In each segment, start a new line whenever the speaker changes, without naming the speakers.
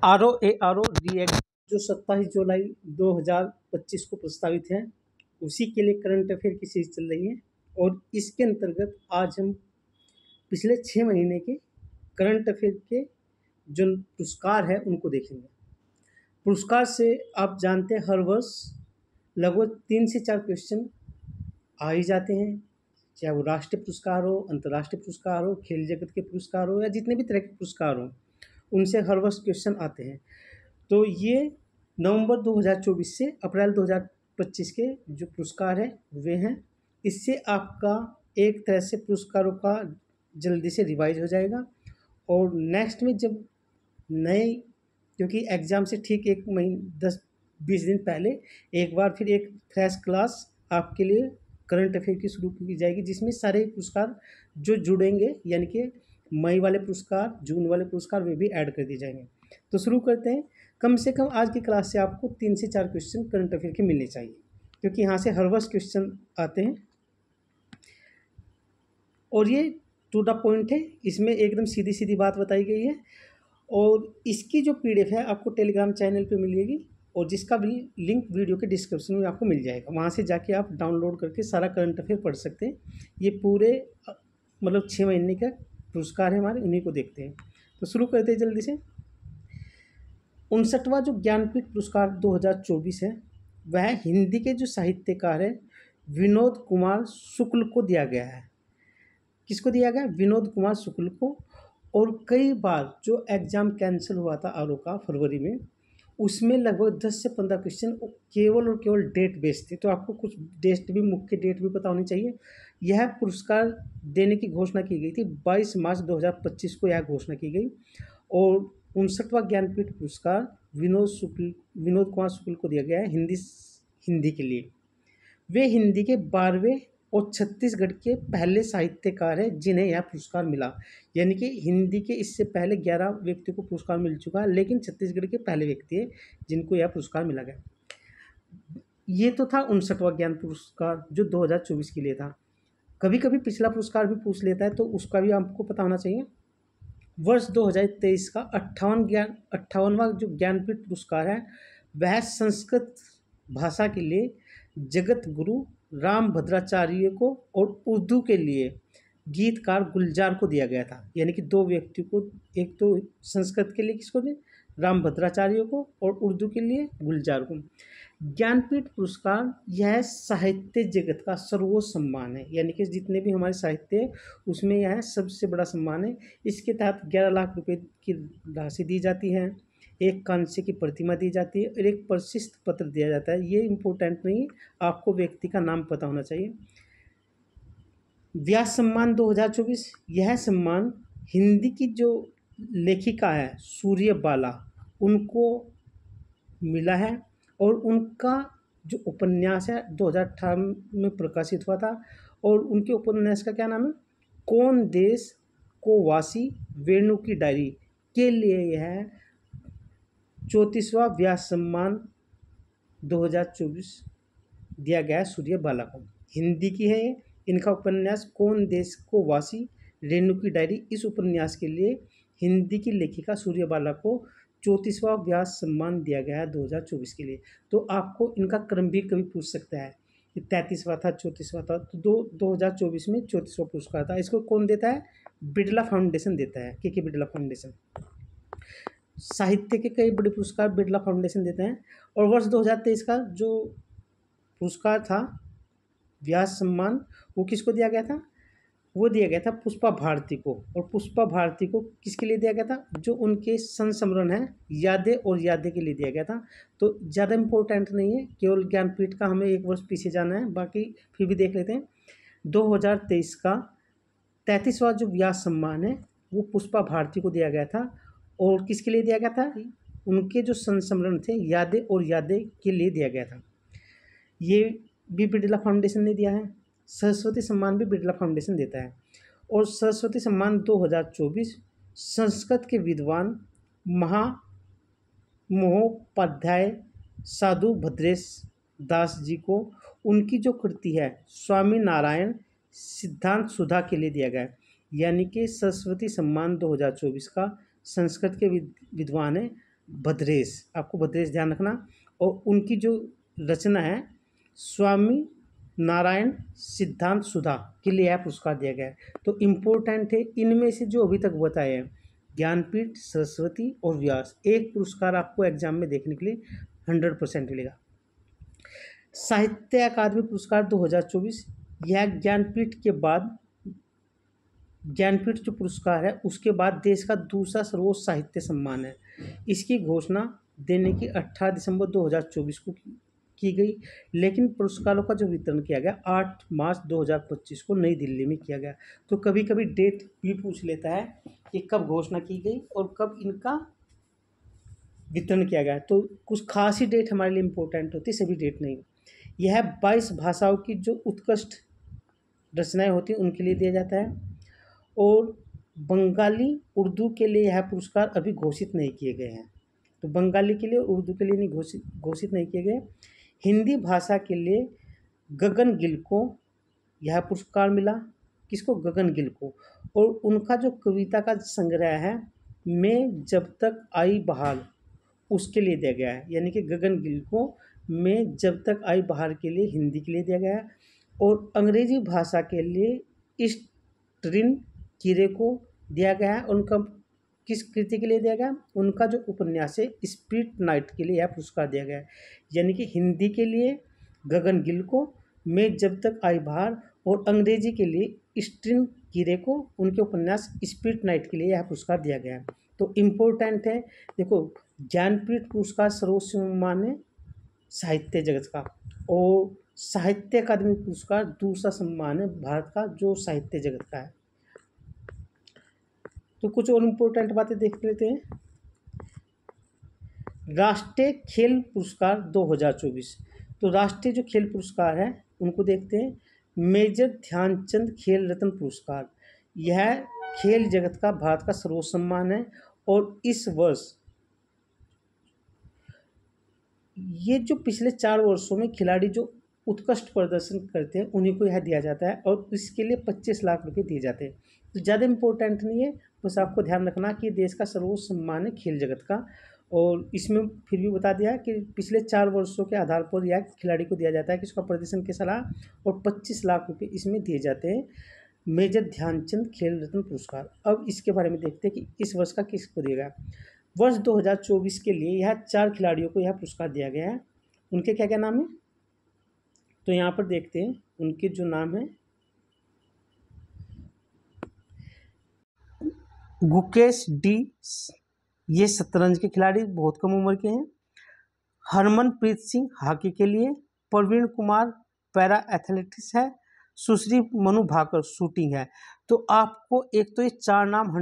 ROARO react जो 27 जुलाई 2025 को प्रस्तावित है, उसी के लिए करंट अफेयर की सीरीज चल रही है। और इसके अंतर्गत आज हम पिछले 6 महीने के करंट अफेयर के जो पुरस्कार है उनको देखेंगे। पुरस्कार से आप जानते हैं हर वर्ष लगभग 3 से 4 क्वेश्चन आ ही जाते हैं, चाहे वो राष्ट्रीय पुरस्कार हो, अंतर्राष्ट्रीय पुरस्कार हो, खेल जगत के पुरस्कार हो या जितने भी तरह के पुरस्कार हो, उनसे हर वर्ष क्वेश्चन आते हैं। तो ये नवंबर 2024 से अप्रैल 2025 के जो पुरस्कार है वे हैं। इससे आपका एक तरह से पुरस्कारों का जल्दी से रिवाइज हो जाएगा। और नेक्स्ट में जब नए, क्योंकि एग्ज़ाम से ठीक 1 महीने 10-20 दिन पहले एक बार फिर एक फ्रेश क्लास आपके लिए करंट अफेयर की शुरू की जाएगी, जिसमें सारे पुरस्कार जो जुड़ेंगे, यानी कि मई वाले पुरस्कार, जून वाले पुरस्कार, वे भी ऐड कर दिए जाएंगे। तो शुरू करते हैं। कम से कम आज की क्लास से आपको 3 से 4 क्वेश्चन करंट अफेयर के मिलने चाहिए, क्योंकि यहाँ से हर वर्ष क्वेश्चन आते हैं और ये टू द पॉइंट है। इसमें एकदम सीधी सीधी बात बताई गई है। और इसकी जो PDF है आपको टेलीग्राम चैनल पे मिलेगी, और जिसका भी लिंक वीडियो के डिस्क्रिप्शन में आपको मिल जाएगा। वहाँ से जाके आप डाउनलोड करके सारा करंट अफेयर पढ़ सकते हैं। ये पूरे मतलब 6 महीने का पुरस्कार है हमारे, उन्हीं को देखते हैं। तो शुरू करते हैं जल्दी से। 59वां जो ज्ञानपीठ पुरस्कार 2024 है, वह हिंदी के जो साहित्यकार है विनोद कुमार शुक्ल को दिया गया है। किसको दिया गया? विनोद कुमार शुक्ल को। और कई बार जो एग्ज़ाम कैंसिल हुआ था आरओ का फरवरी में, उसमें लगभग 10 से 15 क्वेश्चन केवल और केवल डेट बेस्ड थे। तो आपको कुछ डेट भी, मुख्य डेट भी पता होनी चाहिए। यह पुरस्कार देने की घोषणा की गई थी 22 मार्च 2025 को, यह घोषणा की गई। और 59वां ज्ञानपीठ पुरस्कार विनोद कुमार शुक्ल को दिया गया है हिंदी के लिए। वे हिंदी के 12वें और छत्तीसगढ़ के पहले साहित्यकार हैं जिन्हें यह पुरस्कार मिला। यानी कि हिंदी के इससे पहले 11 व्यक्तियों को पुरस्कार मिल चुका है, लेकिन छत्तीसगढ़ के पहले व्यक्ति हैं जिनको यह पुरस्कार मिला गया। ये तो था 59वां ज्ञान पुरस्कार जो 2024 के लिए था। कभी कभी पिछला पुरस्कार भी पूछ लेता है, तो उसका भी आपको पता होना चाहिए। वर्ष 2023 का 58वां जो ज्ञानपीठ पुरस्कार है, वह संस्कृत भाषा के लिए जगत गुरु राम भद्राचार्य को और उर्दू के लिए गीतकार गुलजार को दिया गया था। यानी कि 2 व्यक्तियों को, एक तो संस्कृत के लिए किसको दिया? राम भद्राचार्य को, और उर्दू के लिए गुलजार को। ज्ञानपीठ पुरस्कार यह साहित्य जगत का सर्वोच्च सम्मान है। यानी कि जितने भी हमारे साहित्य है उसमें यह सबसे बड़ा सम्मान है। इसके तहत 11 लाख रुपए की राशि दी जाती है, एक कांस्य की प्रतिमा दी जाती है और एक प्रशस्ति पत्र दिया जाता है। ये इम्पोर्टेंट नहीं है, आपको व्यक्ति का नाम पता होना चाहिए। व्यास सम्मान 2024, यह सम्मान हिंदी की जो लेखिका है सूर्यबाला, उनको मिला है। और उनका जो उपन्यास है 2018 में प्रकाशित हुआ था, और उनके उपन्यास का क्या नाम है? कौन देश को वासी, वेणु की डायरी के लिए यह 34वां व्यास सम्मान 2024 दिया गया है सूर्यबाला को। हिंदी की है ये। इनका उपन्यास कौन देश को वासी, रेणु की डायरी, इस उपन्यास के लिए हिंदी की लेखिका सूर्यबाला को 34वां व्यास सम्मान दिया गया है 2024 के लिए। तो आपको इनका क्रम भी कभी पूछ सकता है कि 33वां था, 34वां था। तो 2024 में 34वां पुरस्कार था। इसको कौन देता है? बिड़ला फाउंडेशन देता है, के बिड़ला फाउंडेशन। साहित्य के कई बड़े पुरस्कार बिड़ला फाउंडेशन देते हैं। और वर्ष 2023 का जो पुरस्कार था व्यास सम्मान, वो किसको दिया गया था? वो दिया गया था पुष्पा भारती को। और पुष्पा भारती को किसके लिए दिया गया था? जो उनके संस्मरण है यादें और यादें के लिए दिया गया था। तो ज़्यादा इम्पोर्टेंट नहीं है, केवल ज्ञानपीठ का हमें एक वर्ष पीछे जाना है, बाकी फिर भी देख लेते हैं। 2023 का 33वां जो व्यास सम्मान है वो पुष्पा भारती को दिया गया था। और किसके लिए दिया गया था? उनके जो संस्मरण थे यादें और यादें के लिए दिया गया था। ये भी बिड़ला फाउंडेशन ने दिया है। सरस्वती सम्मान भी बिड़ला फाउंडेशन देता है। और सरस्वती सम्मान 2024 संस्कृत के विद्वान महोपाध्याय साधु भद्रेश दास जी को उनकी जो कृति है स्वामी नारायण सिद्धांत सुधा के लिए दिया गया है। यानी कि सरस्वती सम्मान 2024 का संस्कृत के विद्वान है भद्रेश, आपको भद्रेश ध्यान रखना। और उनकी जो रचना है स्वामी नारायण सिद्धांत सुधा के लिए यह पुरस्कार दिया गया है। तो इम्पोर्टेंट है इनमें से जो अभी तक बताए हैं, ज्ञानपीठ, सरस्वती और व्यास, एक पुरस्कार आपको एग्जाम में देखने के लिए 100% मिलेगा। साहित्य अकादमी पुरस्कार 2024, यह ज्ञानपीठ के बाद, ज्ञानपीठ जो पुरस्कार है उसके बाद देश का दूसरा सर्वोच्च साहित्य सम्मान है। इसकी घोषणा देने की 18 दिसंबर 2024 को की गई, लेकिन पुरस्कारों का जो वितरण किया गया 8 मार्च 2025 को नई दिल्ली में किया गया। तो कभी कभी डेट भी पूछ लेता है कि कब घोषणा की गई और कब इनका वितरण किया गया। तो कुछ खास ही डेट हमारे लिए इम्पोर्टेंट होती है, सभी डेट नहीं। यह 22 भाषाओं की जो उत्कृष्ट रचनाएं होती हैं उनके लिए दिया जाता है। और बंगाली, उर्दू के लिए यह पुरस्कार अभी घोषित नहीं किए गए हैं। तो बंगाली के लिए और उर्दू के लिए नहीं घोषित नहीं किए गए। हिंदी भाषा के लिए गगन गिल को यह पुरस्कार मिला। किसको? गगन गिल को। और उनका जो कविता का संग्रह है मैं जब तक आई बहार, उसके लिए दिया गया है। यानी कि गगन गिल को मैं जब तक आई बहार के लिए हिंदी के लिए दिया गया है। और अंग्रेजी भाषा के लिए ईस्टरिन कीरे को दिया गया है। उनका किस कृति के लिए दिया गया? उनका जो उपन्यास है स्प्रिट नाइट के लिए यह पुरस्कार दिया गया है। यानी कि हिंदी के लिए गगन गिल को मैं जब तक आई बहार, और अंग्रेजी के लिए ईस्टरिन कीरे को उनके उपन्यास स्प्रिट नाइट के लिए यह पुरस्कार दिया गया है। तो इम्पोर्टेंट है, देखो ज्ञानपीठ पुरस्कार सर्वोच्च सम्मान है साहित्य जगत का, और साहित्य अकादमी पुरस्कार दूसरा सम्मान है भारत का जो साहित्य जगत का है। तो कुछ और इम्पोर्टेंट बातें देख लेते हैं। राष्ट्रीय खेल पुरस्कार 2024, तो राष्ट्रीय जो खेल पुरस्कार है उनको देखते हैं। मेजर ध्यानचंद खेल रत्न पुरस्कार, यह खेल जगत का भारत का सर्वोच्च सम्मान है। और इस वर्ष ये जो पिछले 4 वर्षों में खिलाड़ी जो उत्कृष्ट प्रदर्शन करते हैं उन्हीं को यह दिया जाता है, और इसके लिए 25 लाख रुपए दिए जाते हैं। तो ज़्यादा इम्पोर्टेंट नहीं है, बस आपको ध्यान रखना कि देश का सर्वोच्च सम्मान है खेल जगत का। और इसमें फिर भी बता दिया कि पिछले 4 वर्षों के आधार पर यह खिलाड़ी को दिया जाता है कि उसका प्रदर्शन कैसा रहा, और 25 लाख रुपये इसमें दिए जाते हैं। मेजर ध्यानचंद खेल रत्न पुरस्कार। अब इसके बारे में देखते हैं कि इस वर्ष का किसको दिया गया। वर्ष 2024 के लिए यह 4 खिलाड़ियों को यह पुरस्कार दिया गया है। उनके क्या क्या नाम है? तो यहाँ पर देखते हैं उनके जो नाम है। गुकेश डी, ये शतरंज के खिलाड़ी, बहुत कम उम्र के हैं। हरमनप्रीत सिंह हॉकी के लिए। प्रवीण कुमार पैरा एथलेटिक्स है। सुश्री मनु भाकर शूटिंग है। तो आपको एक तो ये 4 नाम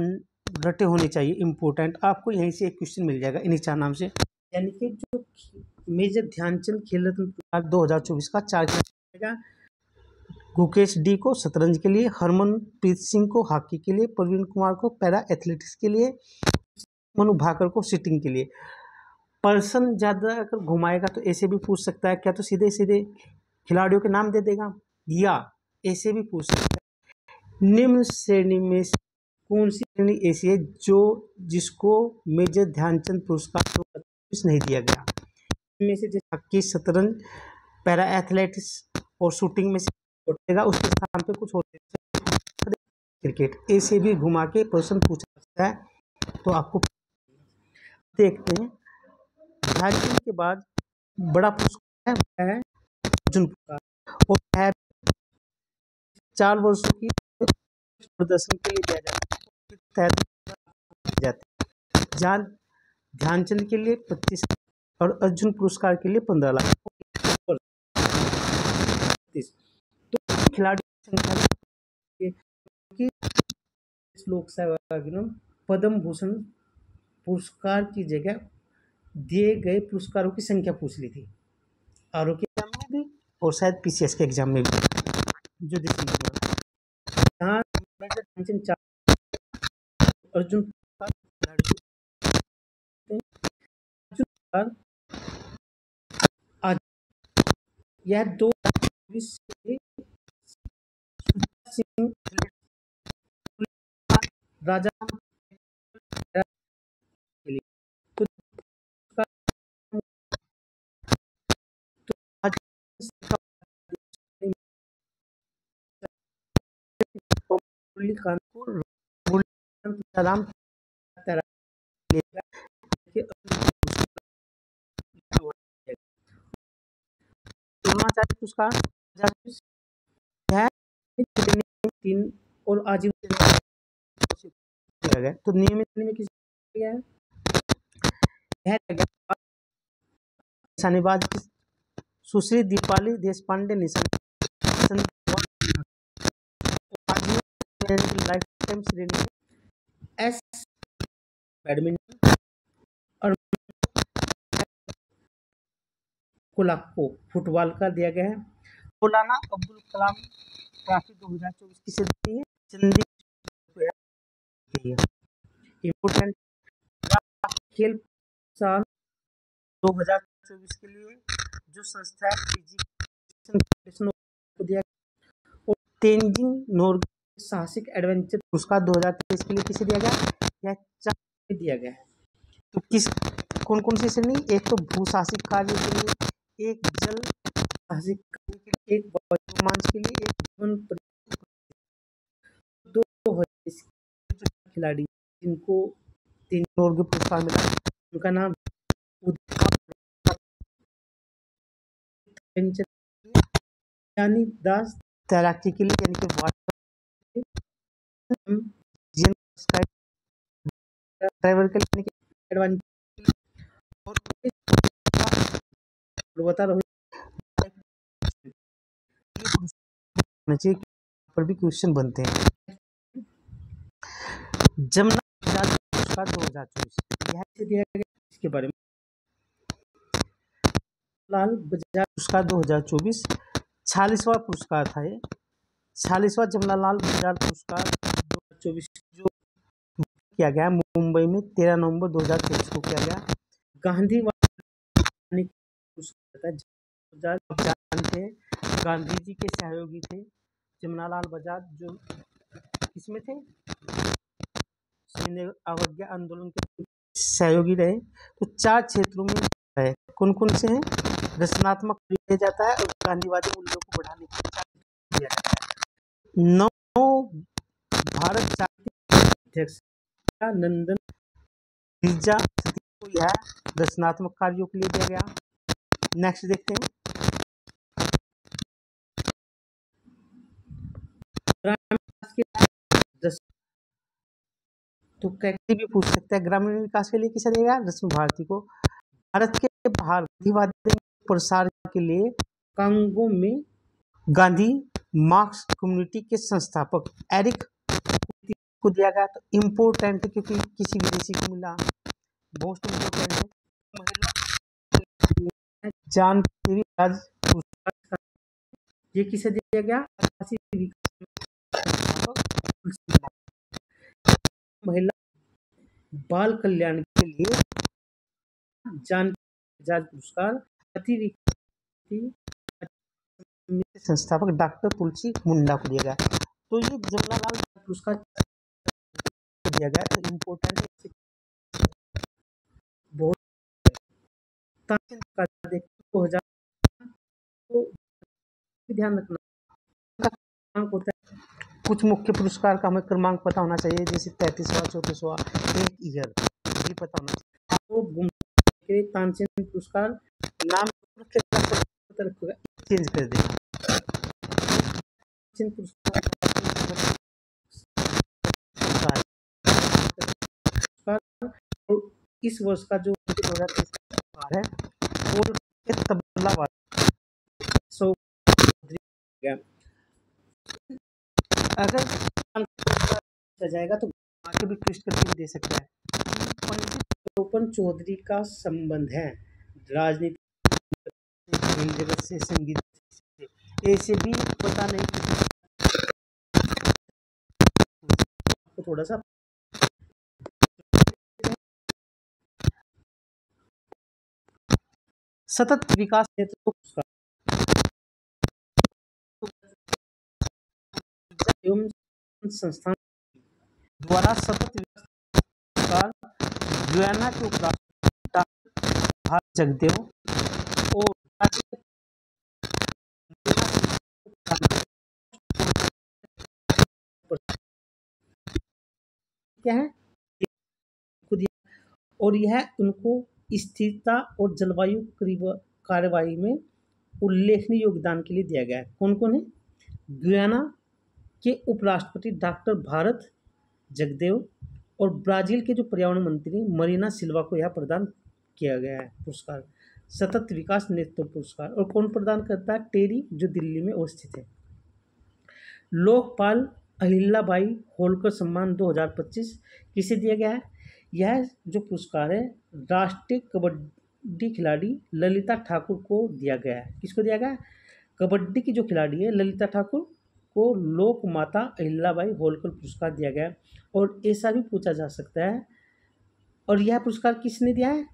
रटे होने चाहिए इम्पोर्टेंट, आपको यहीं से एक क्वेश्चन मिल जाएगा इन्हीं 4 नाम से। यानी कि जो मेजर ध्यानचंद खेल रत्न पुरस्कार 2024 का 4 मिलेगा। गुकेश डी को शतरंज के लिए, हरमनप्रीत सिंह को हॉकी के लिए, प्रवीण कुमार को पैरा एथलेटिक्स के लिए, मनु भाकर को शूटिंग के लिए। पर्सन ज़्यादा अगर घुमाएगा तो ऐसे भी पूछ सकता है, क्या तो सीधे सीधे खिलाड़ियों के नाम दे देगा, या ऐसे भी पूछ सकता है निम्न श्रेणी में कौन सी श्रेणी ऐसी है जो जिसको मेजर ध्यानचंद पुरस्कार 2024 नहीं दिया गया। इनमें से जैसे हॉकी, शतरंज, पैरा एथलेटिक्स और शूटिंग में से उठेगा उसके स्थान पे कुछ और क्रिकेट, ऐसे भी घुमा के प्रश्न पूछा सकता है। तो आपको देखते हैं ध्यानचंद के बाद बड़ा पुरस्कार है अर्जुन पुरस्कार, और है 4 वर्षों की प्रदर्शन के लिए दिया जाता है। ध्यानचंद के लिए 25 और अर्जुन पुरस्कार के लिए 15 लाख। तो खिलाड़ी की संख्या की लोक सेवा पद्म भूषण पुरस्कार की जगह दिए गए पुरस्कारों की संख्या पूछ ली थी आरओ के एग्जाम में भी, और शायद पीसीएस के एग्जाम में भी जो यहाँ अर्जुन आज यह 2 राजा सलाम द्रोणाचार्य पुरस्कार है 3 और आजीवन दिया गया। तो नियमित में किस दिया है? यह निशानेबाज सुश्री दीपाली देशपांडे निशान लाइफ टाइम श्रेणी एस बैडमिंटन और कोलाको फुटबॉल का दिया गया है। मौलाना अब्दुल कलाम ट्रॉफी 2024 किसे दी है? चंडीगढ़ इम्पोर्टेंट खेल साल 2024 के लिए जो संस्था है फिजिकल को दिया और तेंजिंग नोर्गे साहसिक एडवेंचर पुरस्कार 2023 के लिए किसे दिया गया? यह 4 दिया गया है। तो किस कौन कौन सी श्रेणी? एक तो भू साहसिक कार्य के लिए, एक जल साहसिक कार्य के लिए, एक रोमांच के लिए, एक जीवन दो खिलाड़ी जिनको तेंजिंग नोर्गे पुरस्कार मिला उनका नाम यानी दास तैराकी के लिए यानी कि वाटर ड्राइवर के लिए एडवांस और बता रहा हूँ पर भी क्वेश्चन बनते हैं। जमुना पुरस्कार 2024 यह दिया गया इसके बारे में लाल बजाज पुरस्कार 2024 46वां पुरस्कार था ये 46वां जमनालाल बजाज पुरस्कार 2024 जो किया गया मुंबई में 13 नवंबर 2023 को किया गया। गांधी जानते हैं गांधी जी के सहयोगी थे जमनालाल बजाज जो किसमें थे? अवज्ञा आंदोलन के सहयोगी रहे। तो 4 क्षेत्रों में है कौन कौन से हैं? रचनात्मक दिया जाता है और गांधीवादी मूल्यों को बढ़ाने के लिए 9 भारत अध्यक्ष नंदन गिरजा को यह रचनात्मक कार्यों के लिए दिया गया। नेक्स्ट देखते हैं तो कैसे भी पूछ सकता है ग्रामीण विकास के लिए किसे देगा? रश्मि भारती को। भारत के गांधीवादी प्रसार के लिए कांगो में गांधी मार्क्स कम्युनिटी के संस्थापक एरिक को दिया गया। तो इम्पोर्टेंट क्योंकि किसी विदेशी को मिला मोस्ट इम्पोर्टेंट है जानकारी राज ये किसे दिया गया? महिला बाल कल्याण के लिए जानकारी पुरस्कार संस्थापक डॉक्टर तुलसी मुंडा को दिया गया। तो ये जमनालाल पुरस्कार दिया गया तो इम्पोर्टेंट बहुत तो ध्यान रखना होता है। कुछ मुख्य पुरस्कार का हमें क्रमांक पता होना चाहिए जैसे 33वां 34वां एक ईयर ये पता होना चाहिए। आपको तानसेन पुरस्कार नाम चेंज कर देना। इस वर्ष का जो है वो तबला अगर जाएगा तो आगे भी ट्विस्ट करके दे सकता है। पंडित चौधरी का संबंध है राजनीति जगत से संगीत से ऐसे भी पता नहीं तो थोड़ा सा सतत विकास नेतृत्व एवं संस्थान द्वारा सतत विकास गुयाना के उपराष्ट्रपति जगदेव और क्या है और यह उनको स्थिरता और जलवायु कार्यवाही में उल्लेखनीय योगदान के लिए दिया गया है। कौन कौन है? गुयाना के उपराष्ट्रपति डॉक्टर भारत जगदेव और ब्राजील के जो पर्यावरण मंत्री मरीना सिल्वा को यह प्रदान किया गया है पुरस्कार, सतत विकास नेतृत्व पुरस्कार। और कौन प्रदान करता है? टेरी, जो दिल्ली में अवस्थित है। लोकपाल अहिल्याबाई होलकर सम्मान 2025 किसे दिया गया है? यह जो पुरस्कार है राष्ट्रीय कबड्डी खिलाड़ी ललिता ठाकुर को दिया गया है। किसको दिया गया है? कबड्डी की जो खिलाड़ी है ललिता ठाकुर को लोक माता अहिल्याबाई होलकर पुरस्कार दिया गया है। और ऐसा भी पूछा जा सकता है, और यह पुरस्कार किसने दिया है?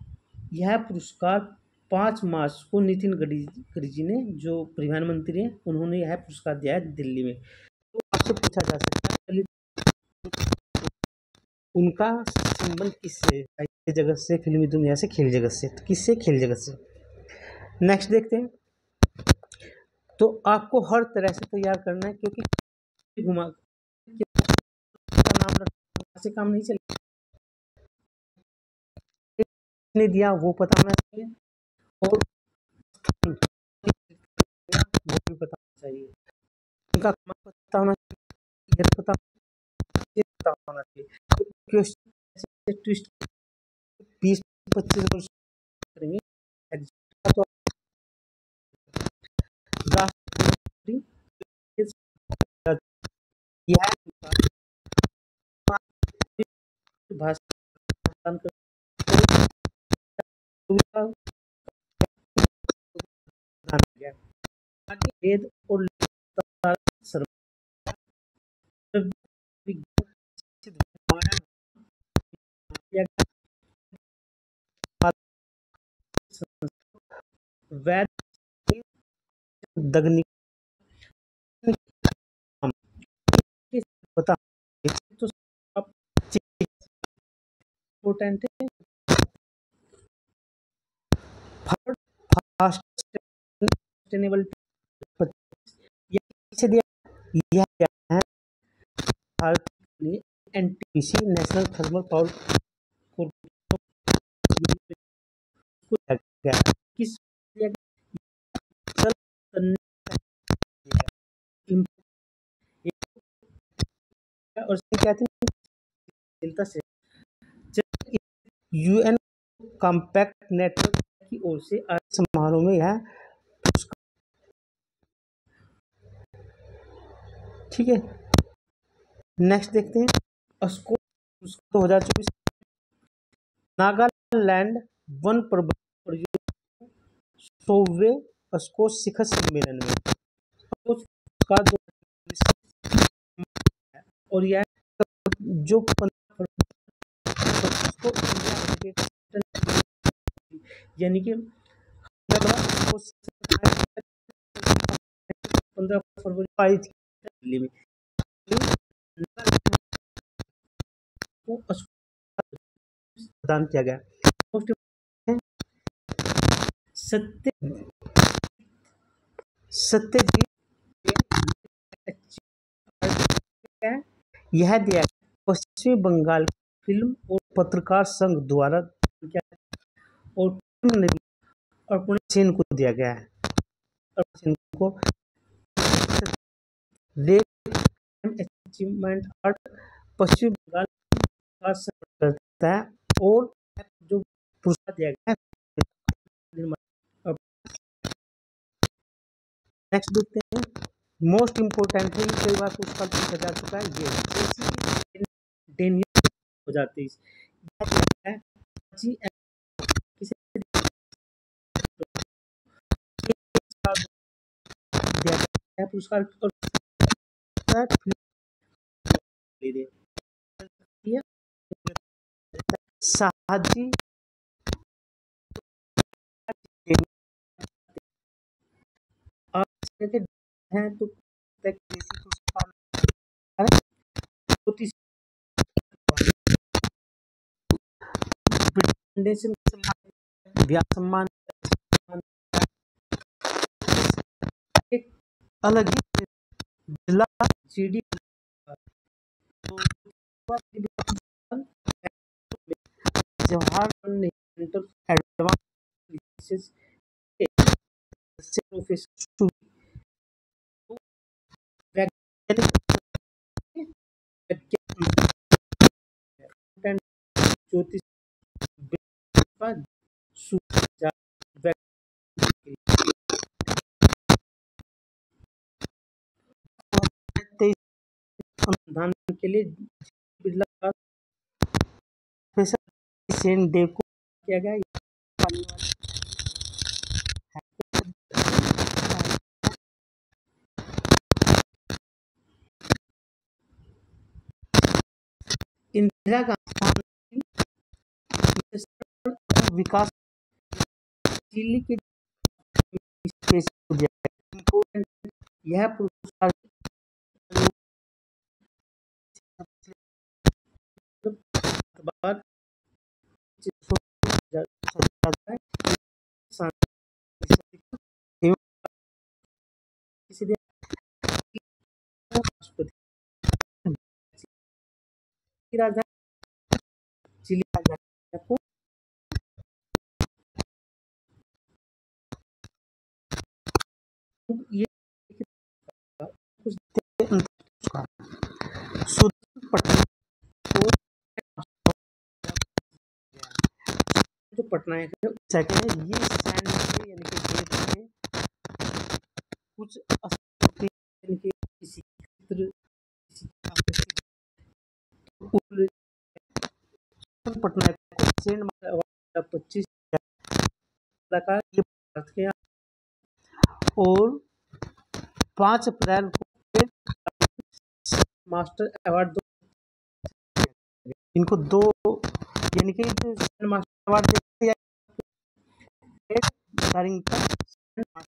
यह पुरस्कार 5 मार्च को नितिन गडकरी जी ने, जो परिवहन मंत्री हैं, उन्होंने यह पुरस्कार दिया है दिल्ली में। तो आपसे पूछा जा सकता है उनका संबंध किससे? साहित्य जगत से, फिल्मी दुनिया से, खेल जगत से। तो किससे? खेल जगत से। नेक्स्ट देखते हैं। तो आपको हर तरह से तैयार करना है, क्योंकि घुमा का नाम रखने से काम नहीं चलेगा। किसने दिया वो पता होना चाहिए, और वो भी पता होना चाहिए। उनका पता होना चाहिए, पता होना चाहिए। ट्विस्ट 20-25 वर्ष करेंगे तो राष्ट्रपति यह भाषण वेद और वैद दग्नि पता तो आप इम्पोर्टेंट है। दिया है भारत ने एनटीपीसी नेशनल थर्मल पावर किस और क्या थी यूएन कॉम्पैक्ट नेटवर्क की ओर से समारोह में यह ठीक है। नेक्स्ट देखते हैं अस्को 2024 नागालैंड वन प्रबंधन परियोजना 100वें अस्को शिखर सम्मेलन में और यह जो 15 यानी कि 15 फरवरी दिल्ली में प्रदान किया गया। सत्यजीत यह दिया पश्चिमी बंगाल फिल्म और पत्रकार संघ द्वारा और अर्पण सेन को दिया गया है। को अचीवमेंट आर्ट पश्चिमी बंगाल करता है और जो पुरस्कार दिया गया है। नेक्स्ट देखते हैं मोस्ट इम्पोर्टेंट है, कई बार पुरस्कार पूछा जा चुका है, ये डेनियल हो जाती है पुरस्कार साहजी हैं तो सम्मान एक अलग ही जिला CD Jawaharlal Nehru centre for advance research से प्रोफेसर वैज्ञानिक ज्योतिष अनुसंधान के लिए बिरला का प्रोफेसर सेन डे को किया गया। इंदिरा गांधी विकास चिली के यह पुरस्कार राजधानी चिली को ये पटना जो पटना है सेकंड है ये सैंड से यानी कि रेत से कुछ यानी कि किसी चित्र पटना सेंड 25 कलाकार ये भारत के और 5 अप्रैल को मास्टर अवार्ड इनको दो यानी कि मास्टर अवार्ड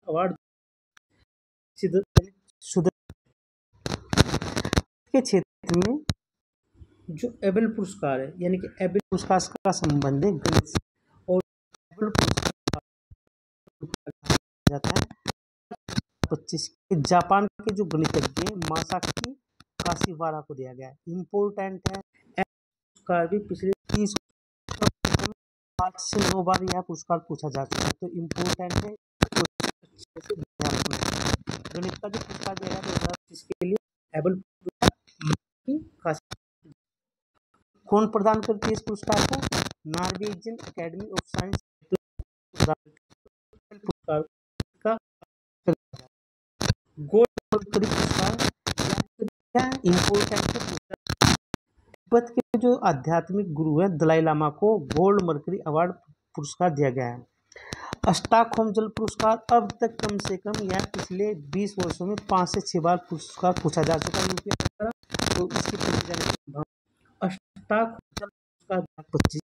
अवार्ड के क्षेत्र में जो एबल पुरस्कार है यानी कि एबल पुरस्कार का संबंध है गणित से और एबल पुरस्कार जाता है 25 जापान के जो गणितज्ञ मासाकी काशिवारा को दिया गया है। इम्पोर्टेंट है पुरस्कार भी पिछले 30 8 से 9 बार यह पुरस्कार पूछा जा चुका है तो इम्पोर्टेंट है। गणित का जो पुरस्कार दिया गया 2025 के लिए एबल कौन प्रदान करती है इस पुरस्कार को? नॉर्वेजियन एकेडमी ऑफ साइंस पुरस्कार का गोल्ड पुरस्कार इम्पोर्टेंट तिब्बत के जो आध्यात्मिक गुरु हैं दलाई लामा को गोल्ड मर्करी अवार्ड पुरस्कार दिया गया है। स्टॉकहोम जल पुरस्कार अब तक कम से कम यह पिछले 20 वर्षों में 5 से 6 बार पुरस्कार पूछा जा चुका है यूपीएससी तो इसकी स्टॉकहोम जल पुरस्कार 2025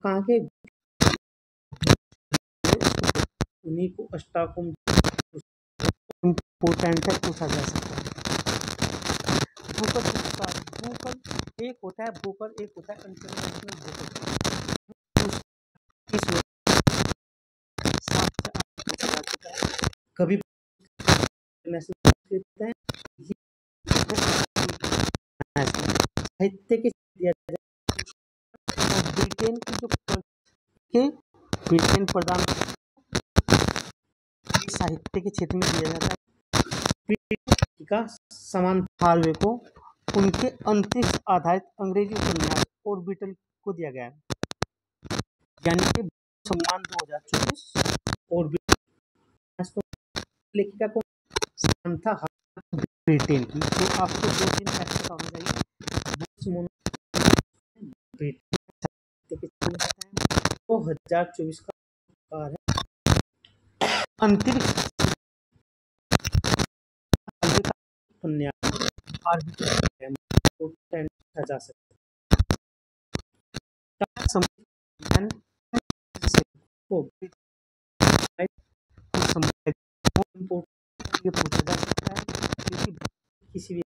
कहाँ के उन्हीं को स्टॉकहोम इम्पोर्टेंट है पूछा जा सकता है। बुकर पुरस्कार बुकर एक होता है बुकर एक होता है इंटरनेशनल बुकर कभी साहित्य के दिया ब्रिटेन की जो ब्रिटेन प्रदान साहित्य के क्षेत्र में दिया जाता है का समान फाल्वे को उनके अंतरिक्ष आधारित अंग्रेजी उपन्यास ऑर्बिटल को दिया गया है यानी कि सम्मान 2024 ऑर्बिटल लेखिका को समंथा ब्रिटेन की तो आपको 2-3 फैक्ट होना चाहिए 2024 का पुरस्कार है अंतरिक्ष जा सकता है किसी भी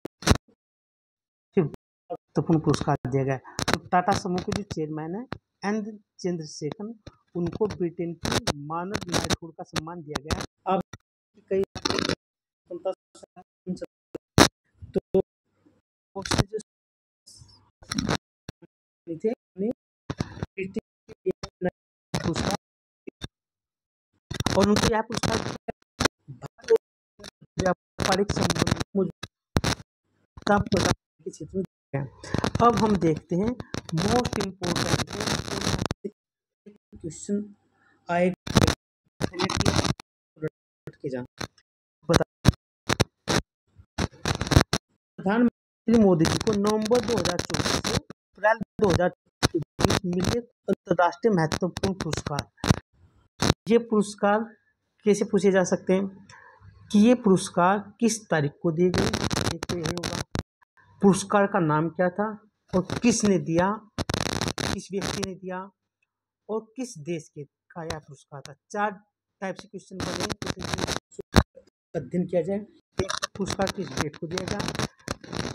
महत्वपूर्ण पुरस्कार दिया गया तो टाटा समूह के जो चेयरमैन है एन चंद्रशेखर, उनको ब्रिटेन की मानव नाइटहुड का सम्मान दिया गया है। अब कई स्वतंत्रता तो जो थे पुरस्कार, और उनको यह पुरस्कार व्यापारिक संबंध के क्षेत्र में। अब हम देखते हैं मोस्ट इम्पोर्टेंट क्वेश्चन आएगा के जान। प्रधानमंत्री मोदी जी को नवंबर 2024 से अप्रैल 2024 के बीच मिले अंतर्राष्ट्रीय महत्वपूर्ण पुरस्कार। ये पुरस्कार कैसे पूछे जा सकते हैं कि ये पुरस्कार किस तारीख को दिए गए, एक तो यही होगा। पुरस्कार का नाम क्या था और किसने दिया, किस व्यक्ति ने दिया और किस देश के का यह पुरस्कार था। 4 टाइप से क्वेश्चन बने, अध्ययन किया जाए। पुरस्कार किस डेट को दिया गया,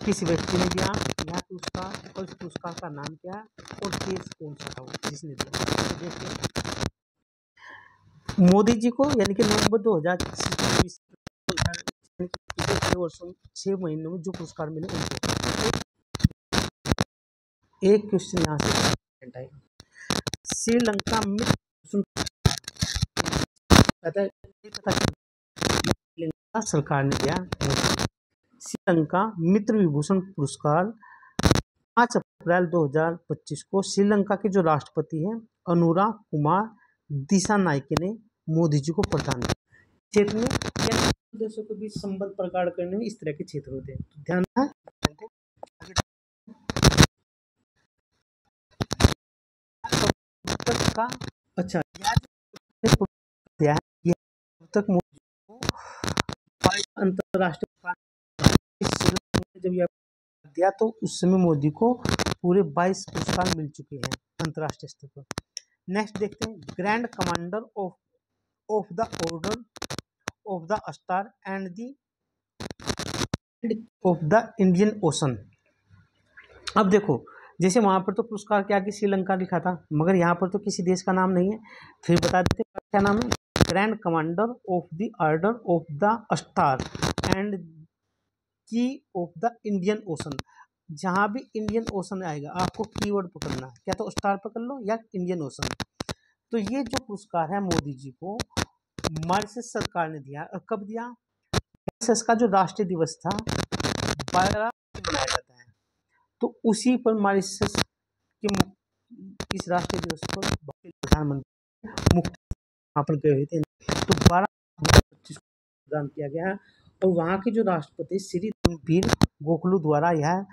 किस व्यक्ति ने दिया यह पुरस्कार, और इस पुरस्कार का नाम क्या है और देश कौन सा था जिसने दिया। मोदी जी को यानी कि नवंबर 2024 वर्षों 6 महीनों में जो पुरस्कार मिले उनको। एक क्वेश्चन यहाँ से श्रीलंका मित्र सरकार ने दिया। श्रीलंका मित्र विभूषण पुरस्कार 5 अप्रैल 2025 को श्रीलंका के जो राष्ट्रपति हैं अनुराग कुमार दिसानायके ने मोदी जी को प्रदान किया। क्षेत्र में देशों के बीच संबंध प्रगाढ़ करने में इस तरह के क्षेत्र होते हैं, तो ध्यान है। का अच्छा तक अंतरराष्ट्रीय जब यह दिया तो उस समय मोदी को पूरे 22 पुरस्कार मिल चुके हैं अंतरराष्ट्रीय स्तर पर। नेक्स्ट देखते हैं grand commander of the order of the star and the of the Indian ocean. अब देखो जैसे वहां पर तो पुरस्कार क्या कि श्रीलंका लिखा था, मगर यहाँ पर तो किसी देश का नाम नहीं है। फिर बता देते क्या नाम है, grand commander of the order of the star and की ऑफ द इंडियन ओशन। जहां भी इंडियन ओशन आएगा आपको कीवर्ड पकड़ना है, क्या तो स्टार पकड़ लो या इंडियन ओशन। तो ये जो पुरस्कार है मोदी जी को मॉरिशस सरकार ने दिया। और कब दिया, मॉरिशस का जो राष्ट्रीय दिवस था 12 मनाया जाता है, तो उसी पर मॉरिशस के इस राष्ट्रीय दिवस पर प्रधानमंत्री मुख्य वहाँ पर गए हुए थे। तो 12/25 को प्रदान किया गया है और वहाँ के जो राष्ट्रपति श्री रणबीर गोखले द्वारा यह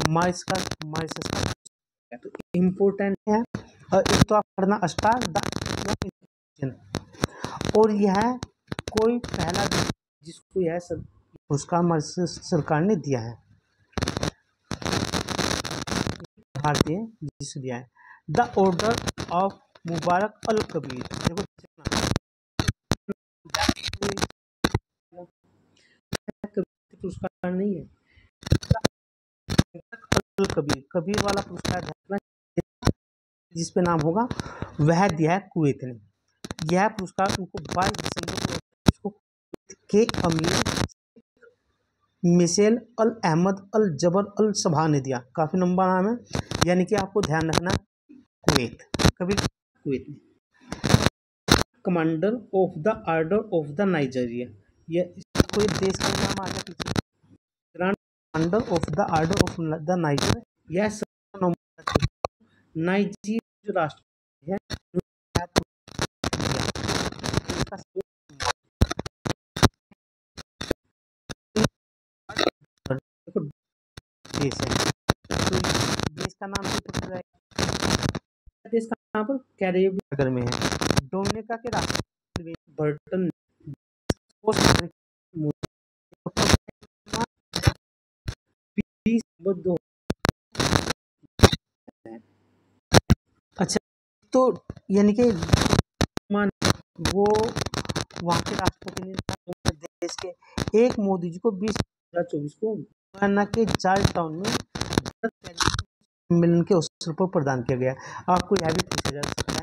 मॉरिशस का तो इम्पोर्टेंट है। और एक तो आप पढ़ना स्टार द, और यह कोई पहला जिसको यह पुरस्कार मॉरिशस सरकार ने दिया है, भारतीय जिसको दिया है। द ऑर्डर ऑफ मुबारक अल कबीर, देखो पुरस्कार नहीं है, कबीर वाला पुरस्कार जिसपे नाम होगा वह दिया है कुवैत ने। यह पुरस्कार उनको 22 दिसंबर को के अमीर मिशेल अल अहमद अल जबर अल सभा ने दिया। काफी लंबा नाम है, यानी कि आपको ध्यान रखना कुवैत, कबीर कुवैत में। Commander of the order of the Nigeria, यह कोई देश का नाम आ गया पीछे। Grand commander of the order of the Nigeria, यह नाइजीरिया जो राष्ट्रपति है देश है, तो देश का नाम देश का नाम पर कैरेबियन में है। डोमिनिका के राष्ट्रपति बर्टन अच्छा, तो यानी कि वो वहाँ के राष्ट्रपति ने देश के एक मोदी जी को 20/24 को गयाना के जॉर्ज टाउन में सम्मेलन के अवसर पर प्रदान किया गया। आपको यह भी पूछा जा सकता है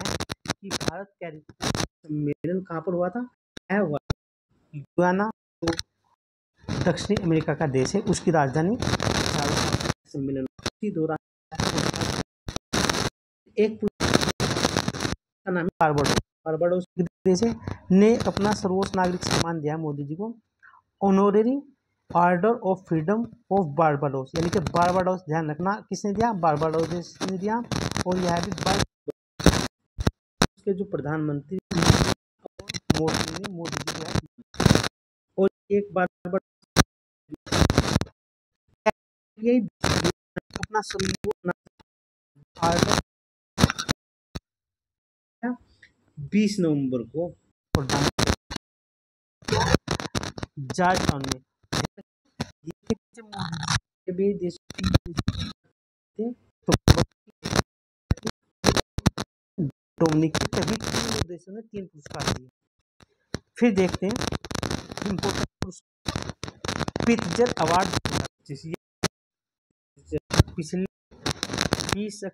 कि भारत कैरिबियन सम्मेलन कहाँ पर हुआ था? यह हुआ गुयाना, जो दक्षिणी अमेरिका का देश है, उसकी राजधानी सम्मेलन के दौरान एक का नाम है बारबाडोस। बारबाडोस देश है ने अपना सर्वोच्च नागरिक सम्मान दिया मोदी जी को, honorary order of freedom of Barbados, यानी कि बारबाडोस, ध्यान रखना किसने दिया? बारबाडोस देश ने दिया। और यह भी उसके जो प्रधानमंत्री मोदी जी दिया। और एक बार यही अपना ऑर्डर 20 नवंबर को जॉर्ज टाउन में भी देश डोमिनिक के सभी 3 देशों ने 3 पुरस्कार दिए। फिर देखते हैं इम्पोर्टेंट पुरस्कार, पित्जर अवार्ड पिछले 20 से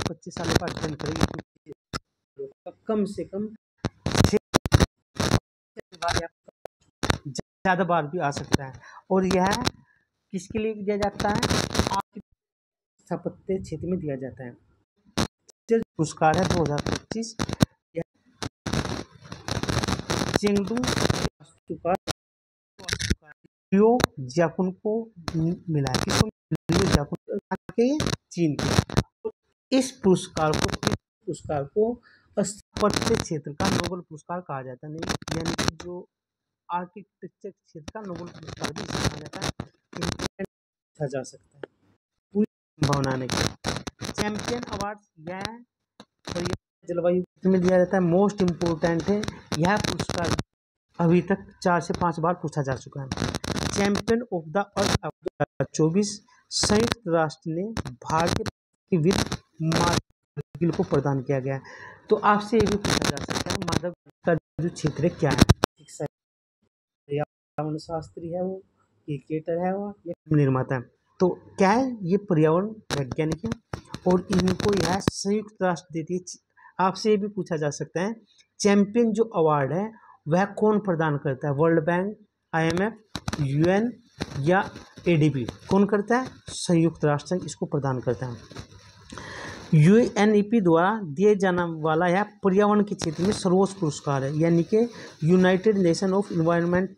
25 सालों का अध्ययन करेंगे, कम से कम ज़्यादा बार भी आ सकता है। और यह किसके लिए दिया जाता है? आपके स्थापत्य क्षेत्र में दिया जाता है। पुरस्कार है 2025, चेंगडू लियो जाकुन को मिला है। किसको? लियो जाकुन के चीन के। इस पुरस्कार को स्थापत्य क्षेत्र का नोबेल पुरस्कार कहा जाता है, यानी कि जो आर्किटेक्चर क्षेत्र का नोबेल पुरस्कार भी कहा जाता है, पूछा जा सकता है पूरी संभावना ने। चैंपियन अवार्ड यह जलवायु में दिया जाता है, मोस्ट इम्पोर्टेंट है। यह पुरस्कार अभी तक 4 से 5 बार पूछा जा चुका है। चैंपियन ऑफ द अर्थ 2024 संयुक्त राष्ट्र ने भारत के वित्त मार्ग को प्रदान किया गया है। तो आपसे ये भी पूछा जा सकता है माधव का जो क्षेत्र क्या है? पर्यावरण शास्त्री है वो, क्रिकेटर है वो, या निर्माता है? तो क्या है? ये पर्यावरण वैज्ञानिक है और इनको यह संयुक्त राष्ट्र देती है। आपसे ये भी पूछा जा सकता है चैंपियन जो अवार्ड है वह कौन प्रदान करता है? वर्ल्ड बैंक, IMF, UN या ADB? कौन करता है? संयुक्त राष्ट्र संघ इसको प्रदान करता है। UNEP द्वारा दिए जाने वाला यह पर्यावरण के क्षेत्र में सर्वोच्च पुरस्कार है, यानी कि यूनाइटेड नेशन ऑफ इन्वायरमेंट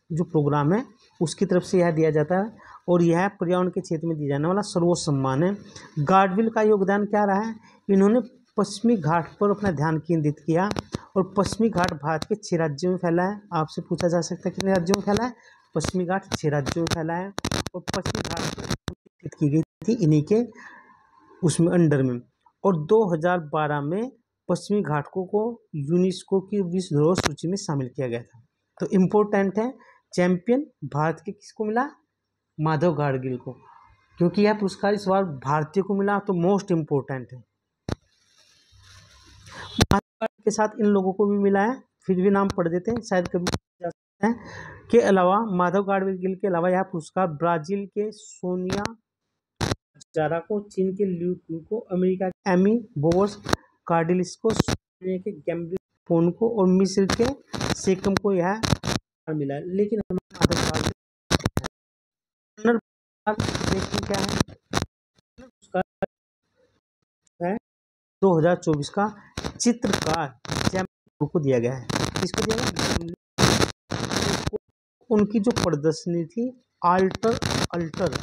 जो प्रोग्राम है उसकी तरफ से यह दिया जाता है और यह पर्यावरण के क्षेत्र में दिया जाने वाला सर्वोच्च सम्मान है। गाडगिल का योगदान क्या रहा है? इन्होंने पश्चिमी घाट पर अपना ध्यान केंद्रित किया और पश्चिमी घाट भारत के 6 राज्यों में फैला है। आपसे पूछा जा सकता है कितने राज्यों में फैला है? पश्चिमी घाट 6 राज्यों में फैला है और पश्चिमी घाट पर की गई थी इन्हीं के उसमें अंडर में। और 2012 में पश्चिमी घाटों को यूनेस्को की विश्व धरोहर सूची में शामिल किया गया था। तो इम्पोर्टेंट है चैंपियन भारत के किसको मिला? माधव गाडगिल को, क्योंकि यह पुरस्कार इस बार भारतीय को मिला, तो मोस्ट इम्पोर्टेंट है। माधव गाडगिल के साथ इन लोगों को भी मिला है, फिर भी नाम पढ़ देते हैं शायद कभी जा सकते हैं। के अलावा माधव गाडगिल के अलावा यह पुरस्कार ब्राजील के सोनिया जारा को, चीन के लियू टू को, अमेरिका के एमी बोवर्स कार्डिलिस को, के गैम्बिया पोन को और मिस्र के सेकम को यह मिला। लेकिन हमारे क्या है 2024 का चित्रकार को दिया गया है। किसको दिया गया? उनकी जो प्रदर्शनी थी अल्टर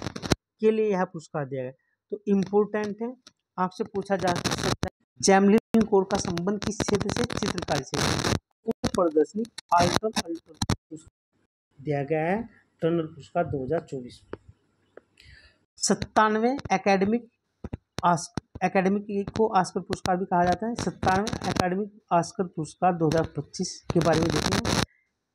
के लिए यह पुरस्कार दिया गया। तो इम्पोर्टेंट है, आपसे पूछा जा सकता है जैमलिन कोर का संबंध किस क्षेत्र से? चित्रकारी से। प्रदर्शनी अल्टर दिया गया है टर्नर पुरस्कार 2024। 97 एकेडमिक को ऑस्कर पुरस्कार भी कहा जाता है। 97 एकेडमिक ऑस्कर पुरस्कार 2025 के बारे में देखेंगे।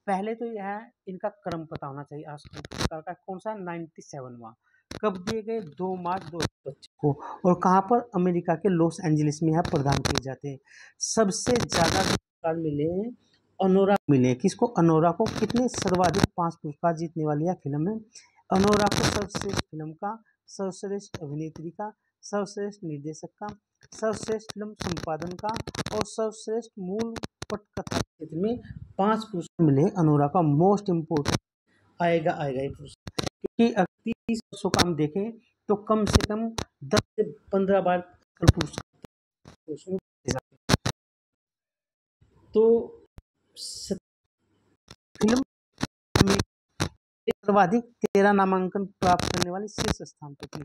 पहले तो यह इनका क्रम पता होना चाहिए। ऑस्कर पुरस्कार का कौन सा? 97वां। कब दिए गए? 2 मार्च 2025 को। और कहाँ पर? अमेरिका के लॉस एंजलिस में यह प्रदान किए जाते हैं। सबसे ज़्यादा पुरस्कार मिले हैं अनोरा मिले। किसको? अनोरा को। कितने? सर्वाधिक 5 पुरस्कार जीतने वाली यह फिल्म है। अनोरा को सर्वश्रेष्ठ फिल्म का, सर्वश्रेष्ठ अभिनेत्री का, सर्वश्रेष्ठ निर्देशक का, सर्वश्रेष्ठ फिल्म संपादन का और सर्वश्रेष्ठ मूल पटकथा क्षेत्र में 5 पुरस्कार मिले। अनुराग का मोस्ट इम्पोर्टेंट आएगा ये पुरस्कार, क्योंकि अगर 30 वर्षों का हम देखें तो कम से कम 10 से 15 बार पुरस्कार तो फिल्म में सर्वाधिक 13 नामांकन प्राप्त करने वाली शीर्ष स्थान पर थी।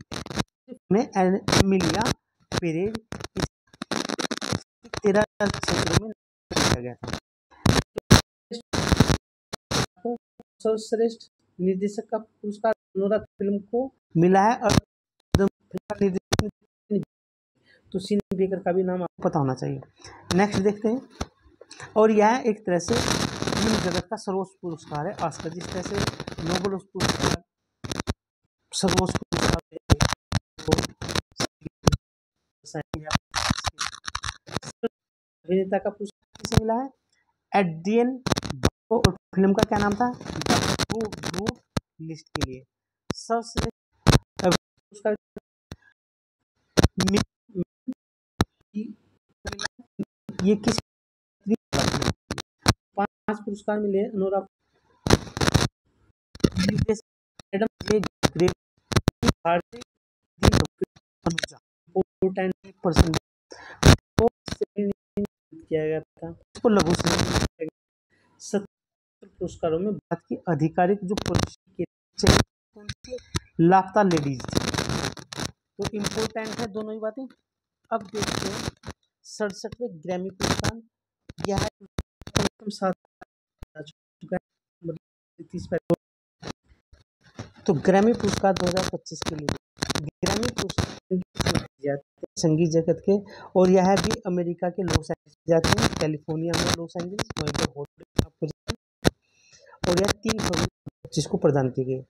में एमिलिया पेरेज 13 क्षेत्रों में किया गया था। सर्वश्रेष्ठ निर्देशक का पुरस्कार अनुराग फिल्म को मिला है और तो सीन बेकर का भी नाम आपको पता होना चाहिए। नेक्स्ट देखते हैं, और यह एक तरह से फिल्म जगत का सर्वोच्च पुरस्कार है ऑस्कर। जिस तरह से नोबेल पुरस्कार सर्वोच्च पुरस्कार अभिनेता का पुरस्कार किसे मिला है? एड्रियन ब्रॉको, और फिल्म का क्या नाम था? ब्लू लिस्ट के लिए। सर्वश्रेष्ठ पुरस्कार ये किस 5 पुरस्कार मिले अनुराग। किया गया था उसको लघु पुरस्कारों में भारत की आधिकारिक जो लापता लेडीज, तो इम्पोर्टेंट है दोनों ही बातें। अब देखते हैं 67वें ग्रैमी पुरस्कार, यह तो ग्रैमी पुरस्कार 2025 के लिए ग्रैमी पुरस्कार संगीत जगत के, और यह भी अमेरिका के लॉस एंजलिस जाते हैं, कैलिफोर्निया में लॉस एंजलिस, वहीं पर होटल, और यह 3 फरवरी 2025 को प्रदान की गई।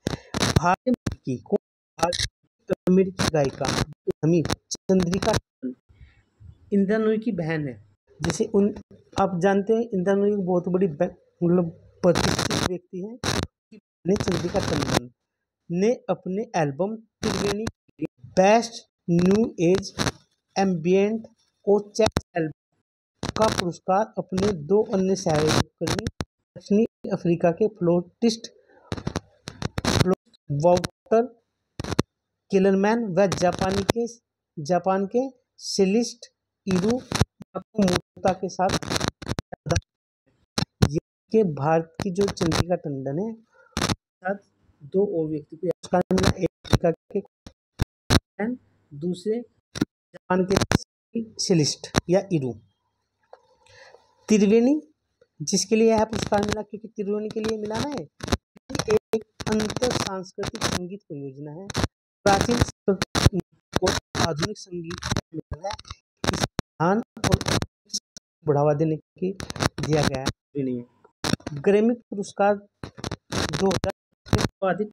भारतीय अमेरिकी गायिका चंद्रिका इंदिरा नूई की बहन है। जैसे उन आप जानते हैं इंदिरा नूई बहुत बड़ी मतलब प्रतिष्ठित व्यक्ति है। चंद्रिका टंडन ने अपने एल्बम त्रिवेणी बेस्ट न्यू एज एम्बिएंट और चैट एल्बम का पुरस्कार अपने 2 अन्य सहकर्मी दक्षिणी अफ्रीका के फ्लोटिस्ट वॉल्टर किलरमैन व जापान के सेलिस्ट इरू मोटा के साथ के भारत की जो चंद्रिका टंडन है साथ 2 और व्यक्ति को पुरस्कार मिला। अफ्रीका के दूसरे जापान के सेलिस्ट या इरू। त्रिवेणी जिसके लिए यह पुरस्कार मिला, क्योंकि त्रिवेणी के लिए मिला है, एक अंतर सांस्कृतिक संगीत परियोजना है। प्राचीन और आधुनिक संगीत मिला है और बढ़ावा देने के दिया गया है। ग्रैमी पुरस्कार 2000 से अधिक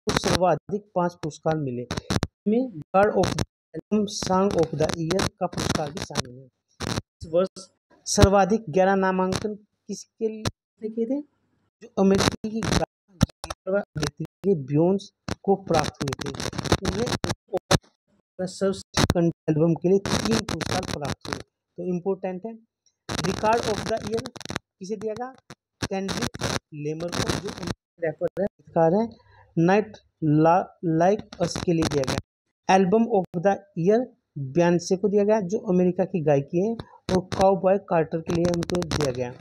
सर्वाधिक 5 पुरस्कार मिले। में guard of album song of the year का पुरस्कार भी शामिल है। इस वर्ष सर्वाधिक 11 नामांकन किसके लिए किए थे? जो अमेरिकी की गायिका बियोंस को प्राप्त हुए थे। उन्हें सर्वश्रेष्ठ एल्बम के लिए 3 पुरस्कार प्राप्त हुए। तो इम्पोर्टेंट है। रिकॉर्ड ऑफ द ईयर किसे दिया गया? केंड्रिक लेमर को, जो रैपर है। नाइट लाइक अस के लिए दिया गया। Album of the year Beyonce को दिया गया, जो अमेरिका की गायकी है, और काउबॉय कार्टर के लिए उनको दिया गया।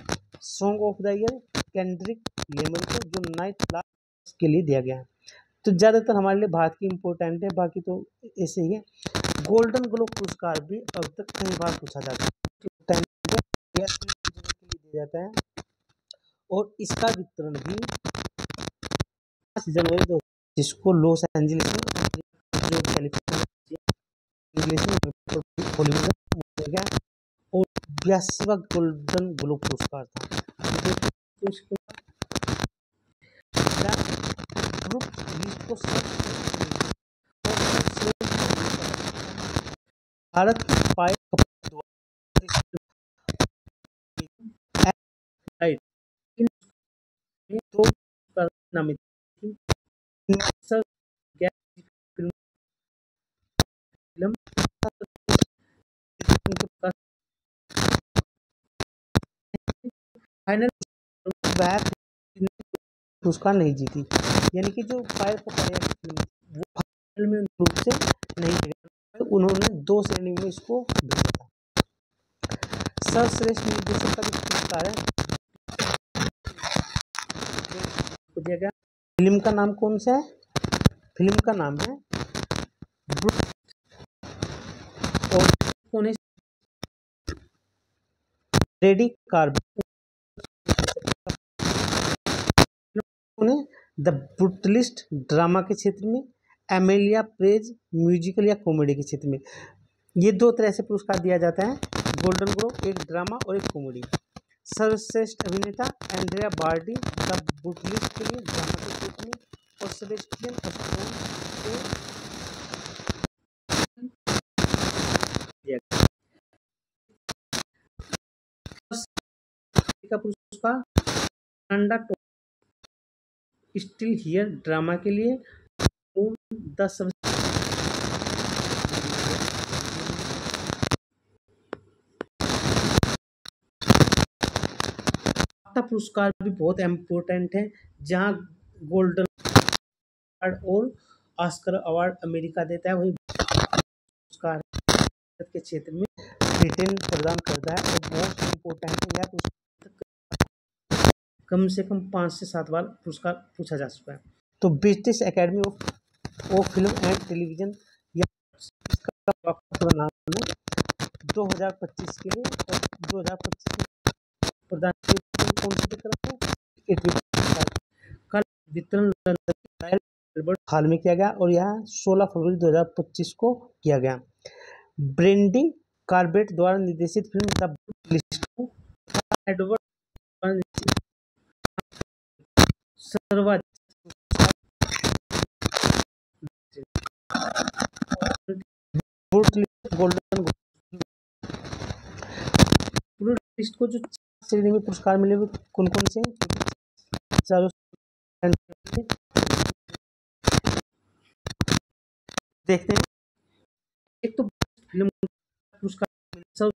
Song of the year Kendrick Lamar को, जो नाइट लाइक अस के लिए दिया गया। तो ज़्यादातर हमारे लिए भारत की इम्पोर्टेंट है, बाकी तो ऐसे ही है। गोल्डन ग्लोब पुरस्कार भी अब तक कई बार पूछा जाता है, दिया जाता है, और इसका वितरण भी 5 जनवरी 2025 को लॉस एंजलिस में और 82वां गोल्डन ग्लोब पुरस्कार था। भारत की पाए नामित सर फिल्म फाइनल वह पुरस्कार नहीं जीती, यानी कि जो पायल कपाड़िया की फिल्म वो फाइनल में रूप से नहीं गया, उन्होंने 2 श्रेणी में इसको भेजा था। सर्वश्रेष्ठ निर्देशक का भी पुरस्कार है दिया गया। फिल्म का नाम कौन सा है? फिल्म का नाम है और कौन है? Freddie Corbet. The Brutalist drama के क्षेत्र में, एमेलिया प्रेज म्यूजिकल या कॉमेडी के क्षेत्र में। ये 2 तरह से पुरस्कार दिया जाता है गोल्डन ग्लोब, एक ड्रामा और एक कॉमेडी। सर्वश्रेष्ठ अभिनेता एंड्रिया बार्डी द ब्रूटलिस्ट के लिए ड्रामा के क्षेत्र में, और सेबेस्टियन स्टैन का पुरस्कार स्टिल हियर ड्रामा के लिए, 10 पुरस्कार भी बहुत इम्पोर्टेंट है, जहां गोल्डन अवार्ड और ऑस्कर अवार्ड अमेरिका देता है, वही पुरस्कार के क्षेत्र में ब्रिटेन प्रदान करता है और बहुत इम्पोर्टेंट है। कम से कम 5 से 7 बार पुरस्कार पूछा जा चुका है। तो British academy of film and television या इसका पूरा नाम है 2025 के लिए, और 2025 में प्रदान कौन सी तरफ है? कल वितरण एल्बर्ट हॉल में किया गया और यह 16 फरवरी 2025 को किया गया। ब्रेंडी कार्बेट द्वारा निर्देशित फिल्म द ब्रूटलिस्ट को एडवर्ड गोल्डन ब्रूटलिस्ट को जो श्रेणी में पुरस्कार मिले वो कौन कौन से? देखते हैं। एक तो फिल्म पुरस्कार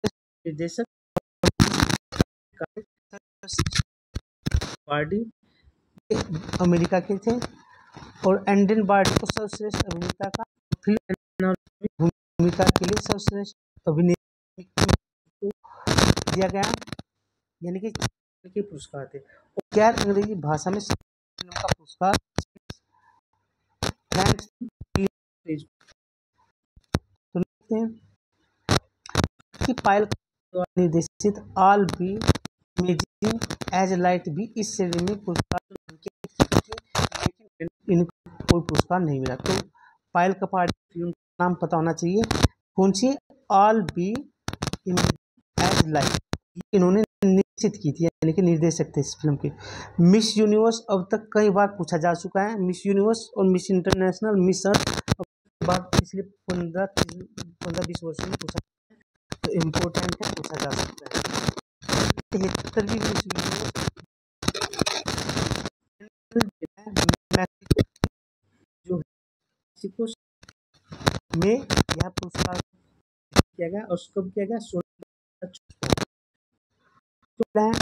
निर्देशक बार्डी अमेरिका के थे, और एंड्रिया बार्डी को सर्वश्रेष्ठ अभिनेता का फिल्म भूमिका के लिए सर्वश्रेष्ठ अभिनेता को दिया गया, यानी कि पुरस्कार थे। और गैर अंग्रेजी भाषा में फिल्म का पुरस्कार कि पायल निर्देशित All We Imagine as Light भी इस श्रेणी में पुरस्कार, लेकिन इनको कोई पुरस्कार नहीं मिला। तो पायल कपाड़ी फिल्म का नाम पता होना चाहिए, कौन सी? ऑल बी एज लाइट, इन्होंने निश्चित की थी, यानी कि निर्देशक थे इस फिल्म के। मिस यूनिवर्स अब तक कई बार पूछा जा चुका है, मिस यूनिवर्स और मिस इंटरनेशनल, मिस अर्थ बात पिछले 15-20 वर्षों में पूछा, तो इम्पोर्टेंट है, पूछा जा सकता है। 73वीं मिस यूनिवर्स जो मेक्सिको में यह पुरस्कार किया गया, और कब किया गया? 16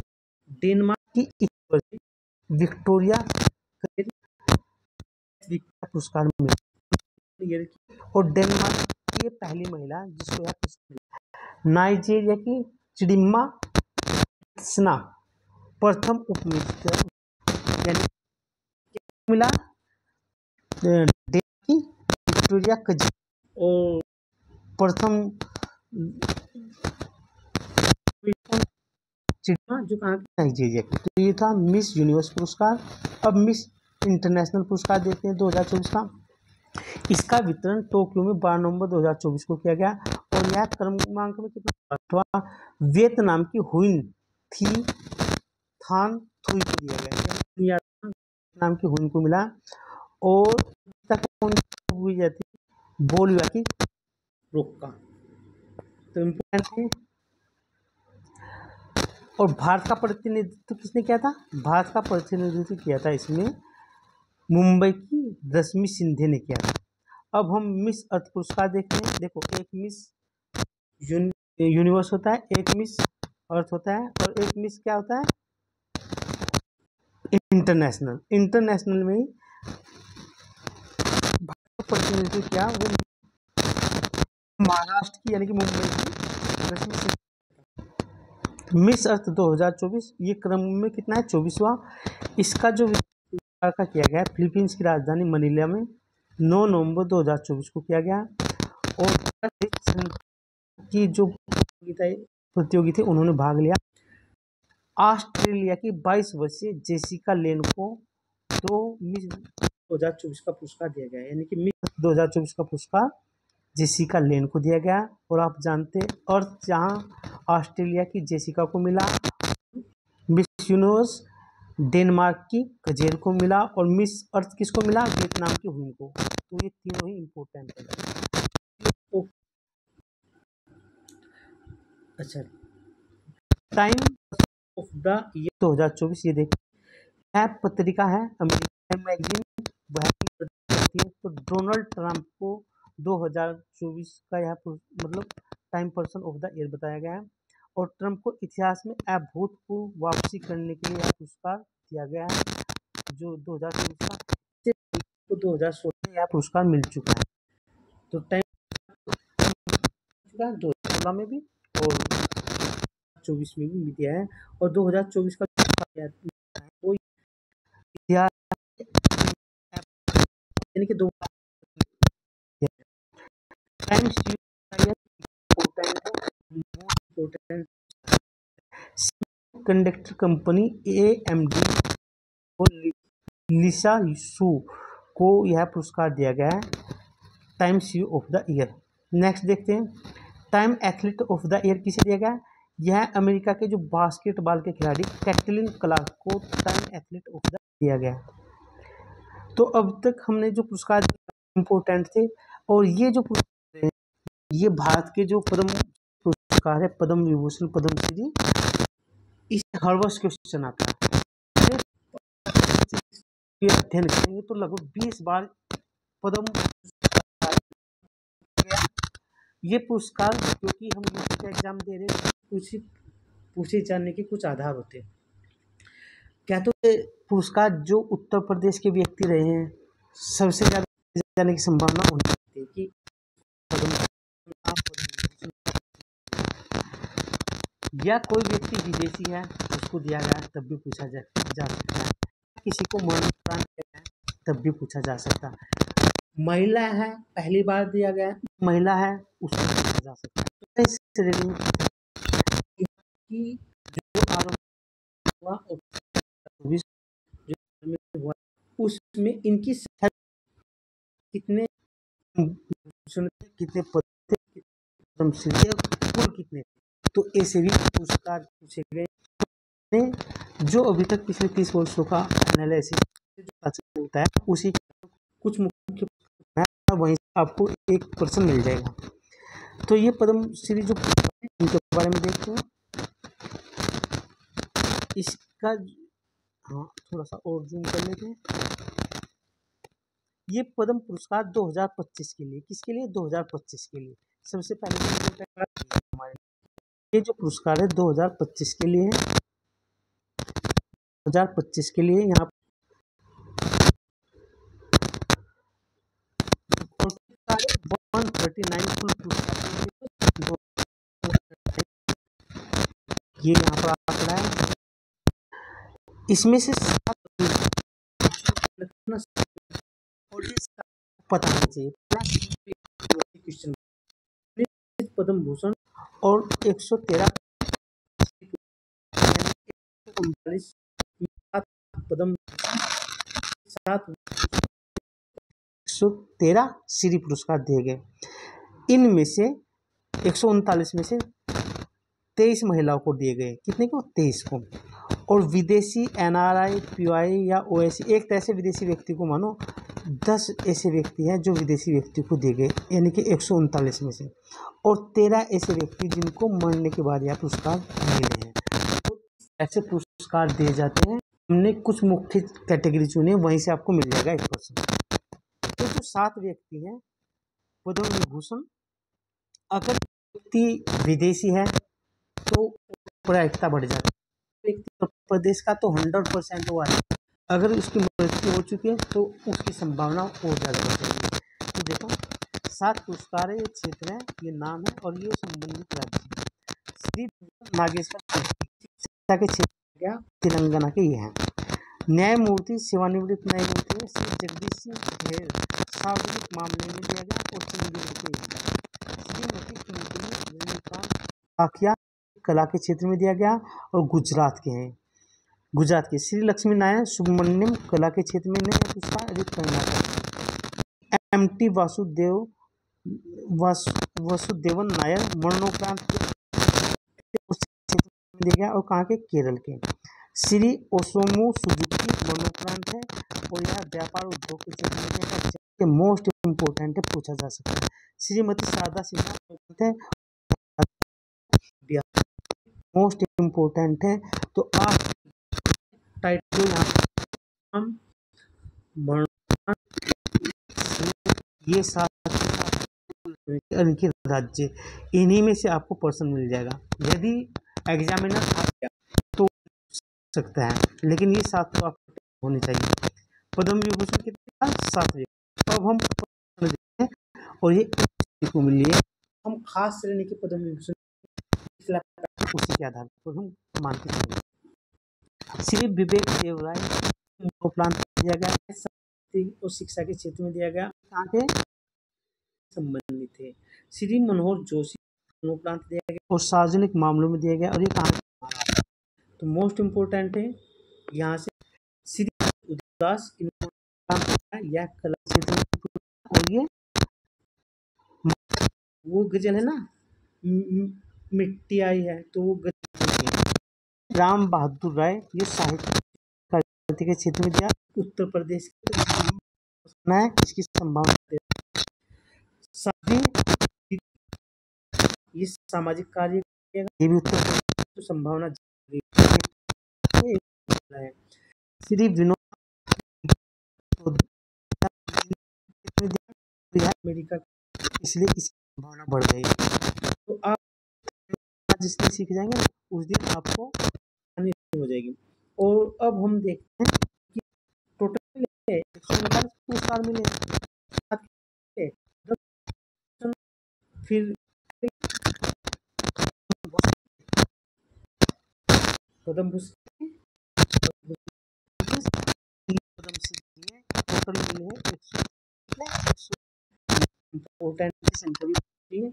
डेनमार्क की विक्टोरिया पुरस्कार मिला, और डेनमार्क की पहली महिला जिसको यह पुरस्कार। नाइजीरिया की चिडिम्मा स्ना प्रथम उपनिवेश, यानी मिला की विक्टोरिया कजी और प्रथम चिडिम्मा जो कहाँ नाइजीरिया की। तो ये था मिस यूनिवर्स पुरस्कार। अब मिस इंटरनेशनल पुरस्कार देखते हैं 2024 का। इसका वितरण टोक्यो में 12 नवंबर 2024 को किया गया, और यह क्रमांक में कितना? 8वां वियतनाम की हुइन थी थान थुई को दिया गया, नाम की हुइन को मिला। और तक हुई जाती बोलिया की रोका, तो इम्पोर्टेंट है। और भारत का प्रतिनिधित्व किसने किया था? भारत का प्रतिनिधित्व किया था इसमें मुंबई की रश्मि सिंधे ने किया था। अब हम मिस अर्थ पुरस्कार देखते हैं। देखो, एक मिस यूनिवर्स होता है, एक मिस अर्थ होता है, और एक मिस क्या होता है, इंटरनेशनल। इंटरनेशनल में प्रतिनिधित्व किया वो महाराष्ट्र की यानी कि मुंबई की रश्मि सिंधे। मिस अर्थ 2024 ये क्रम में कितना है, 24वां। इसका जो का किया गया फिलीपींस की राजधानी मनीला में 9 नवंबर 2024 को किया गया। और की जो प्रतियोगी थे उन्होंने भाग लिया। ऑस्ट्रेलिया की 22 वर्षीय जेसिका लेन को मिस 2024 का पुरस्कार दिया गया, यानी कि मिस 2024 का पुरस्कार जेसिका लेन को दिया गया। और आप जानते हैं, और जहां ऑस्ट्रेलिया की जेसिका को मिला, मिस यूनिवर्स डेनमार्क की कजेल को मिला, और मिस अर्थ किसको मिला, वियतनाम की हुई को। तो ये तीनों ही इम्पोर्टेंट है। अच्छा, टाइम ऑफ द ईयर 2024 ये देखिए, पत्रिका है अमेरिकन मैगजीन, वह करती है। तो डोनाल्ड ट्रंप को 2024 का यह मतलब time person of the year बताया गया है। और ट्रंप को इतिहास में अभूतपूर्व वापसी करने के लिए यह पुरस्कार दिया गया है, जो 2024 का, तो 2016 में यह पुरस्कार मिल चुका है। तो टाइम 2016 में भी और 2024 में भी दिया है। और 2024 का वो इतिहास यानी कि 2 कंडक्टर कंपनी AMD और लिसा शू को यह पुरस्कार दिया गया है, Time C of the year. Next देखते हैं, Time athlete of the year किसे दिया गया। यह अमेरिका के जो बास्केटबॉल के खिलाड़ी कैटलिन क्लार्क को टाइम एथलीट ऑफ द दिया गया। तो अब तक हमने जो पुरस्कार इम्पोर्टेंट थे, और ये जो पुरस्कार है ये भारत के जो पद्म पुरस्कार है, पद्म विभूषण, पद्मश्री, इससे हर वर्ष क्वेश्चन आता है। अध्ययन करेंगे तो लगभग 20 बार पद्म ये पुरस्कार, क्योंकि हम यूपी का एग्जाम दे रहे हैं, पूछे जाने के कुछ आधार होते हैं। क्या तो पुरस्कार जो उत्तर प्रदेश के व्यक्ति रहे हैं, सबसे ज़्यादा जाने की संभावना होती है कि या कोई व्यक्ति विदेशी है उसको दिया गया तब भी पूछा जा सकता है, किसी को मरणोपरांत दिया गया तब भी पूछा जा सकता है। महिला है, पहली बार दिया गया, महिला है, उसको पूछा जा सकता है। तो इस श्रेणी की जो आरंभ हुआ हुआ उसमें इनकी कितने कितने पद थे, कुल कितने, तो ऐसे भी पुरस्कार पूछे गए जो अभी तक पिछले 30 वर्षों का एनालिसिस होता है, उसी कुछ मुख्य वहीं आपको एक पर्सन मिल जाएगा। तो ये पद्मश्री जो इनके बारे में देखते हैं, इसका हाँ थोड़ा सा और जूम कर लेते हैं। ये पद्म पुरस्कार 2025 के लिए, किसके लिए, 2025 के लिए। सबसे पहले हमारे ये जो पुरस्कार है 2025 के लिए है, 2025 के लिए यहाँ 139 कुल पुरस्कार, ये यहाँ पर आंकड़ा है। इसमें से पता होना चाहिए क्वेश्चन, पद्म भूषण और 113 पद्म 113 श्री पुरस्कार दिए गए। इनमें से 139 में से 23 महिलाओं को दिए गए, कितने को, 23 को। और विदेशी NRI POI या OIC, एक तरह से विदेशी व्यक्ति को मानो 10 ऐसे व्यक्ति हैं जो विदेशी व्यक्ति को दिए गए, यानी कि 139 में से, और 13 ऐसे व्यक्ति जिनको मरने के बाद यह पुरस्कार मिले हैं। तो ऐसे पुरस्कार दिए जाते हैं हमने कुछ मुख्य कैटेगरी चुनी, वहीं से आपको मिल जाएगा 1%। तो जो 7 व्यक्ति हैं पद्म विभूषण, अगर व्यक्ति विदेशी है तो प्रायिकता बढ़ जाती है। उत्तर प्रदेश का तो 100% हुआ है, अगर उसकी मृत्यु हो चुकी है तो उसकी संभावना और ज़्यादा बढ़ जाएगी। तो देखो 7 पुरस्कार है, ये क्षेत्र है, ये नाम है और ये संबंधित राज्य। श्री नागेश्वर शिक्षा के क्षेत्र क्या तेलंगाना के ये हैं। न्यायमूर्ति सेवानिवृत्त न्यायमूर्ति श्री जगदीश सिंह खेर सार्वजनिक मामले में दिया गया और चंडीगढ़ के श्रीमती कुमुदिनी रजनीकांत आखिया कला के क्षेत्र में दिया गया और गुजरात के हैं। गुजरात के श्री लक्ष्मी नारायण सुब्रमण्यम कला के क्षेत्र में नहीं पुरस्कार अधिक कर्नाटक। एम.टी. वासुदेवन नायर मरणोपरांत क्षेत्र में दिया गया और कहाँ के केरल के। श्री ओसोमू सुजुकी मरणोपरांत है और यह व्यापार उद्योग के क्षेत्र में दिया गया, मोस्ट इम्पोर्टेंट है, पूछा जा सकता है। श्रीमती शारदा सिन्हा है, मोस्ट इम्पोर्टेंट है। तो आप टाइटल ये इनके राज्य, इन्हीं में से आपको पर्सन मिल जाएगा। यदि एग्जामिनर आ गया तो सकता है, लेकिन ये 7 तो आपको होने चाहिए। पद्म विभूषण कितने 7 व्यक्ति। अब हम देखते हैं और ये को मिली है, हम खास श्रेणी के पद्म विभूषण उसी के आधार पर हम मानते हैं। श्री विवेक देवराय उपरांत दिया गया है और शिक्षा के क्षेत्र में दिया गया, कहाँ के संबंधित थे। श्री मनोहर जोशी उपरांत दिया गया और सार्वजनिक मामलों में दिया गया और ये कहाँ तो मोस्ट इम्पोर्टेंट है। यहाँ से श्री उदास यह कला क्षेत्र और ये वो गजल है ना मिट्टी आई है, तो वो गजल। राम बहादुर राय ये साहित्य के क्षेत्र में दिया, उत्तर प्रदेश है, इसकी संभावना सभी ये सामाजिक कार्य ये भी उत्तर प्रदेश तो संभावना है। श्री विनोद अमेरिका, इसलिए इसकी संभावना बढ़ गई। तो आप जिस दिन सीख जाएंगे उस दिन आपको हो जाएगी। और अब हम देखते हैं कि टोटल 149 पुरस्कार मिले, फिर पद्म भूषण टोटल मिले हैं 100 की संख्या भी है।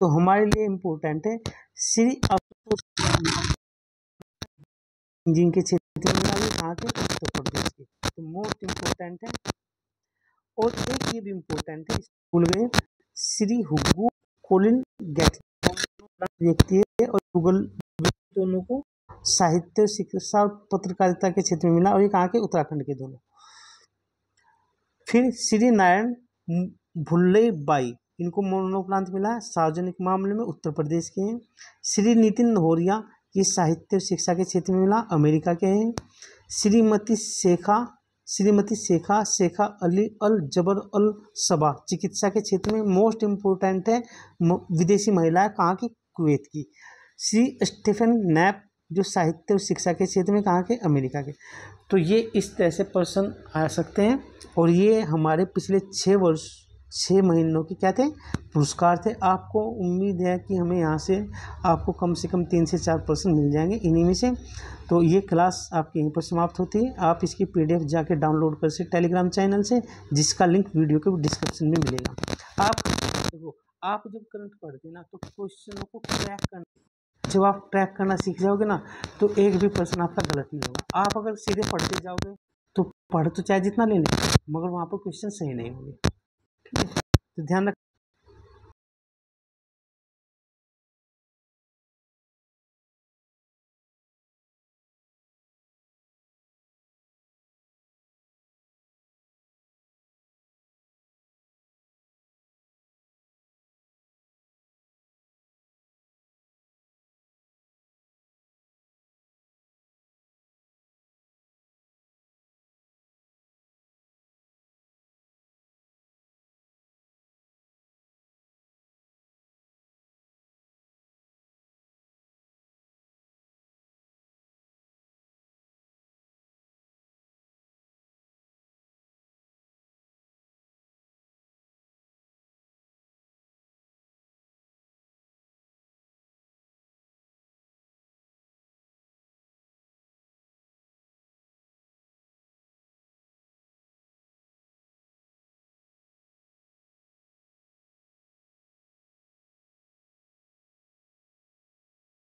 तो हमारे लिए इम्पोर्टेंट है श्री इंजीनियरिंग के क्षेत्र में आगे कहाँ के उत्तर प्रदेश के, तो मोस्ट इम्पोर्टेंट है। और एक ये भी इम्पोर्टेंट है, भूल गए, श्री हुगो कोलिन व्यक्ति है और गूगल दोनों को साहित्य शिक्षा और पत्रकारिता के क्षेत्र में मिला और ये कहाँ के उत्तराखंड के दोनों। फिर श्री नारायण भुल्ले बाई इनको मरणोपरांत मिला, सार्वजनिक मामले में उत्तर प्रदेश के हैं। श्री नितिन नहोरिया ये साहित्य शिक्षा के क्षेत्र में मिला, अमेरिका के हैं। श्रीमती शेखा अली अल जबर अल सबा चिकित्सा के क्षेत्र में मोस्ट इम्पोर्टेंट है, विदेशी महिला है, कहाँ की कुवैत की। श्री स्टीफन नैप जो साहित्य और शिक्षा के क्षेत्र में कहाँ के अमेरिका के। तो ये इस तरह से पर्सन आ सकते हैं और ये हमारे पिछले 6 महीनों के क्या थे पुरस्कार थे। आपको उम्मीद है कि हमें यहाँ से आपको कम से कम 3 से 4 पर्सन मिल जाएंगे इन्हीं में से। तो ये क्लास आपकी यहीं पर समाप्त होती है। आप इसकी PDF जाके डाउनलोड कर सकते टेलीग्राम चैनल से, जिसका लिंक वीडियो के डिस्क्रिप्शन में मिलेगा। आप जब करंट पढ़ते ना तो क्वेश्चनों को ट्रैक करना, जब आप ट्रैक करना सीख जाओगे ना तो एक भी प्रश्न आपका गलत नहीं होगा। आप अगर सीधे पढ़ते जाओगे तो पढ़ तो चाहे जितना ले लें मगर वहाँ पर क्वेश्चन सही नहीं होंगे। ठीक है, तो ध्यान रख।